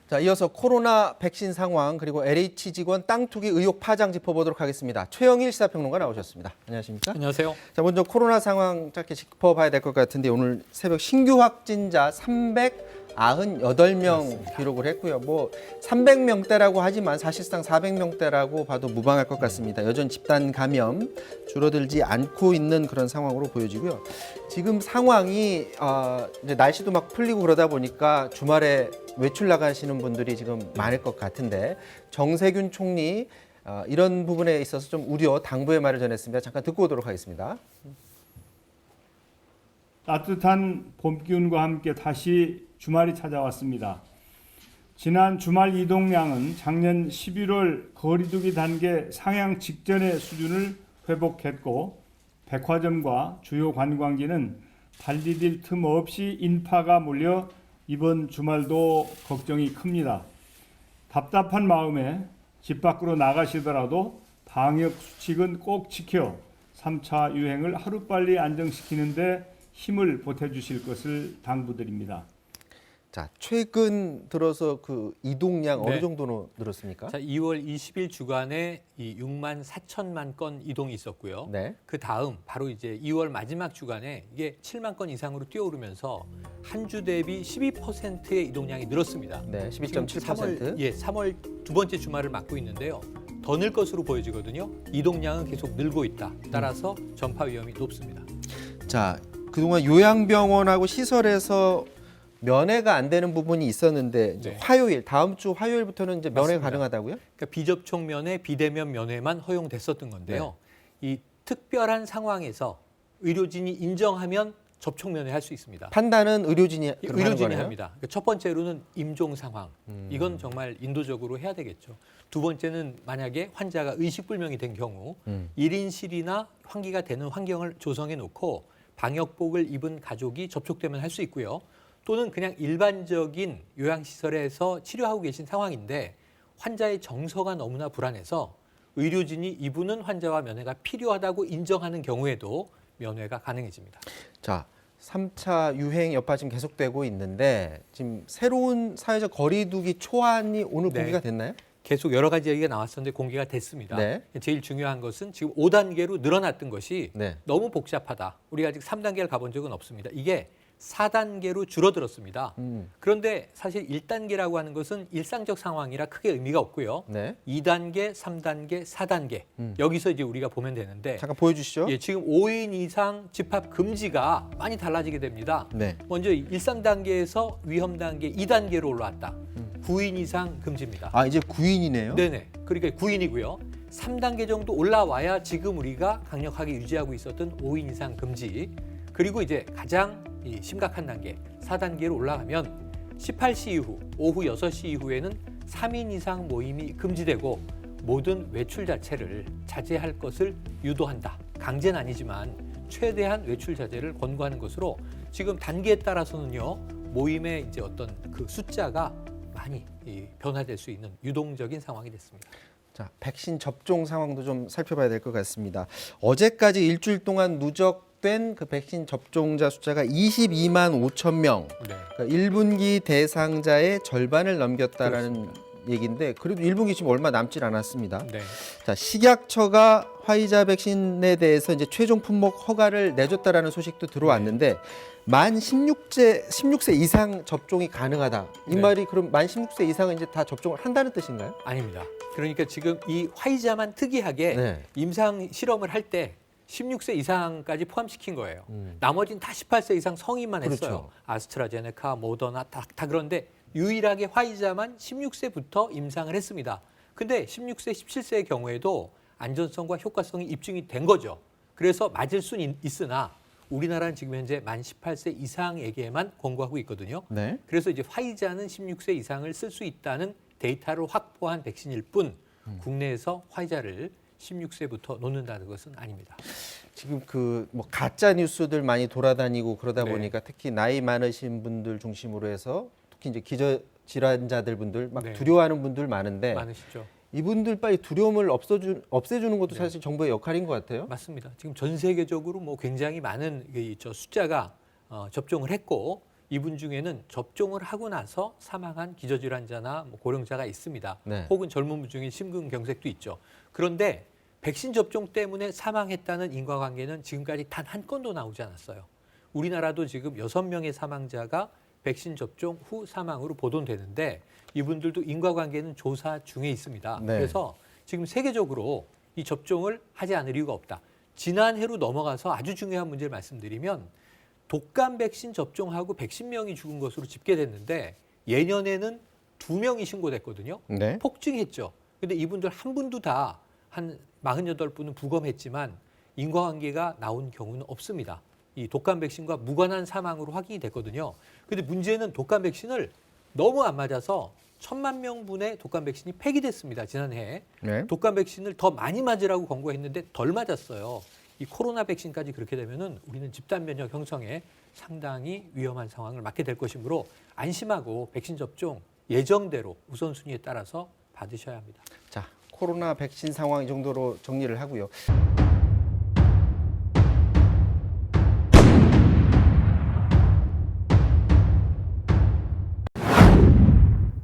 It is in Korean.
자, 이어서 코로나 백신 상황 그리고 LH 직원 땅 투기 의혹 파장 짚어보도록 하겠습니다. 최영일 시사평론가 나오셨습니다. 안녕하십니까? 안녕하세요. 자, 먼저 코로나 상황 짧게 짚어봐야 될 것 같은데 오늘 새벽 신규 확진자 398명 기록을 했고요. 뭐 300명대라고 하지만 사실상 400명대라고 봐도 무방할 것 같습니다. 여전히 집단 감염 줄어들지 않고 있는 그런 상황으로 보여지고요. 지금 상황이 이제 날씨도 막 풀리고 그러다 보니까 주말에 외출 나가시는 분들이 지금 많을 것 같은데 정세균 총리 이런 부분에 있어서 좀 우려, 당부의 말을 전했습니다. 잠깐 듣고 오도록 하겠습니다. 따뜻한 봄 기운과 함께 다시 주말이 찾아왔습니다. 지난 주말 이동량은 작년 11월 거리두기 단계 상향 직전의 수준을 회복했고 백화점과 주요 관광지는 발 디딜 틈 없이 인파가 몰려 이번 주말도 걱정이 큽니다. 답답한 마음에 집 밖으로 나가시더라도 방역 수칙은 꼭 지켜 3차 유행을 하루빨리 안정시키는 데 힘을 보태주실 것을 당부드립니다. 자, 최근 들어서 그 이동량 네. 어느 정도로 늘었습니까? 자, 2월 20일 주간에 이 6만 4천만 건 이동이 있었고요. 네. 그 다음 바로 이제 2월 마지막 주간에 이게 7만 건 이상으로 뛰어오르면서 한 주 대비 12%의 이동량이 늘었습니다. 네, 지금 12.7%. 3월 두 번째 주말을 맞고 있는데요. 더 늘 것으로 보여지거든요. 이동량은 계속 늘고 있다. 따라서 전파 위험이 높습니다. 자, 그동안 요양병원하고 시설에서 면회가 안 되는 부분이 있었는데 이제 네. 화요일 다음 주 화요일부터는 이제 면회 맞습니다. 가능하다고요? 그러니까 비접촉 면회, 비대면 면회만 허용됐었던 건데요. 이 특별한 상황에서 의료진이 인정하면 접촉 면회 할 수 있습니다. 판단은 의료진이 그럼 하는 의료진이 거네요? 합니다. 그러니까 첫 번째로는 임종 상황. 이건 정말 인도적으로 해야 되겠죠. 두 번째는 만약에 환자가 의식불명이 된 경우 1인실이나 환기가 되는 환경을 조성해 놓고 방역복을 입은 가족이 접촉되면 할 수 있고요. 또는 그냥 일반적인 요양시설에서 치료하고 계신 상황인데 환자의 정서가 너무나 불안해서 의료진이 이분은 환자와 면회가 필요하다고 인정하는 경우에도 면회가 가능해집니다. 자, 3차 유행 여파 지금 계속되고 있는데 지금 새로운 사회적 거리두기 초안이 오늘 네. 공개가 됐나요? 계속 여러 가지 얘기가 나왔었는데 공개가 됐습니다. 네. 제일 중요한 것은 지금 5단계로 늘어났던 것이 네. 너무 복잡하다. 우리가 아직 3단계를 가본 적은 없습니다. 이게 4단계로 줄어들었습니다. 그런데 사실 1단계라고 하는 것은 일상적 상황이라 크게 의미가 없고요. 네. 2단계, 3단계, 4단계 여기서 이제 우리가 보면 되는데 잠깐 보여주시죠. 예, 지금 5인 이상 집합 금지가 많이 달라지게 됩니다. 네. 먼저 일상 단계에서 위험 단계 2단계로 올라왔다. 9인 이상 금지입니다. 아, 이제 9인이네요. 네네. 그러니까 9인이고요. 3단계 정도 올라와야 지금 우리가 강력하게 유지하고 있었던 5인 이상 금지. 그리고 이제 가장 심각한 단계 4단계로 올라가면 18시 이후 오후 6시 이후에는 3인 이상 모임이 금지되고 모든 외출 자체를 자제할 것을 유도한다. 강제는 아니지만 최대한 외출 자제를 권고하는 것으로 지금 단계에 따라서는요. 모임의 이제 어떤 그 숫자가 많이 변화될 수 있는 유동적인 상황이 됐습니다. 자, 백신 접종 상황도 좀 살펴봐야 될 것 같습니다. 어제까지 일주일 동안 누적된 그 백신 접종자 숫자가 22만 5천 명. 네. 그러니까 1분기 대상자의 절반을 넘겼다라는 얘기인데 그래도 1분기 지금 얼마 남질 않았습니다. 네. 자, 식약처가 화이자 백신에 대해서 이제 최종 품목 허가를 내줬다라는 소식도 들어왔는데 만 16세 이상 접종이 가능하다. 이 네. 말이 그럼 만 16세 이상은 이제 다 접종을 한다는 뜻인가요? 아닙니다. 그러니까 지금 이 화이자만 특이하게 네. 임상 실험을 할 때 16세 이상까지 포함시킨 거예요. 나머지는 다 18세 이상 성인만 했어요. 그렇죠. 아스트라제네카, 모더나 다 그런데 유일하게 화이자만 16세부터 임상을 했습니다. 근데 16세, 17세의 경우에도 안전성과 효과성이 입증이 된 거죠. 그래서 맞을 수는 있으나 우리나라는 지금 현재 만 18세 이상에게만 권고하고 있거든요. 네. 그래서 이제 화이자는 16세 이상을 쓸 수 있다는 데이터를 확보한 백신일 뿐 국내에서 화이자를 16세부터 놓는다는 것은 아닙니다. 지금 그 뭐 가짜 뉴스들 많이 돌아다니고 그러다 네. 보니까 특히 나이 많으신 분들 중심으로 해서 특히 이제 기저 질환자들 분들 막 네. 두려워하는 분들 많은데 많으시죠. 이분들 빨리 두려움을 없애주는 것도 사실 정부의 역할인 것 같아요. 맞습니다. 지금 전 세계적으로 뭐 굉장히 많은 숫자가 접종을 했고 이분 중에는 접종을 하고 나서 사망한 기저질환자나 뭐 고령자가 있습니다. 네. 혹은 젊은 분 중에 심근경색도 있죠. 그런데 백신 접종 때문에 사망했다는 인과관계는 지금까지 단 한 건도 나오지 않았어요. 우리나라도 지금 6명의 사망자가 백신 접종 후 사망으로 보도되는데 이분들도 인과관계는 조사 중에 있습니다. 네. 그래서 지금 세계적으로 이 접종을 하지 않을 이유가 없다. 지난해로 넘어가서 아주 중요한 문제를 말씀드리면 독감 백신 접종하고 110명이 죽은 것으로 집계됐는데 예년에는 2명이 신고됐거든요. 네. 폭증했죠. 근데 이분들 한 분도 다 한 48분은 부검했지만 인과관계가 나온 경우는 없습니다. 이 독감 백신과 무관한 사망으로 확인이 됐거든요. 근데 문제는 독감 백신을 너무 안 맞아서 1,000만 명분의 독감 백신이 폐기됐습니다. 지난해. 네. 독감 백신을 더 많이 맞으라고 권고했는데 덜 맞았어요. 이 코로나 백신까지 그렇게 되면은 우리는 집단 면역 형성에 상당히 위험한 상황을 맞게 될 것이므로 안심하고 백신 접종 예정대로 우선순위에 따라서 받으셔야 합니다. 자, 코로나 백신 상황 이 정도로 정리를 하고요.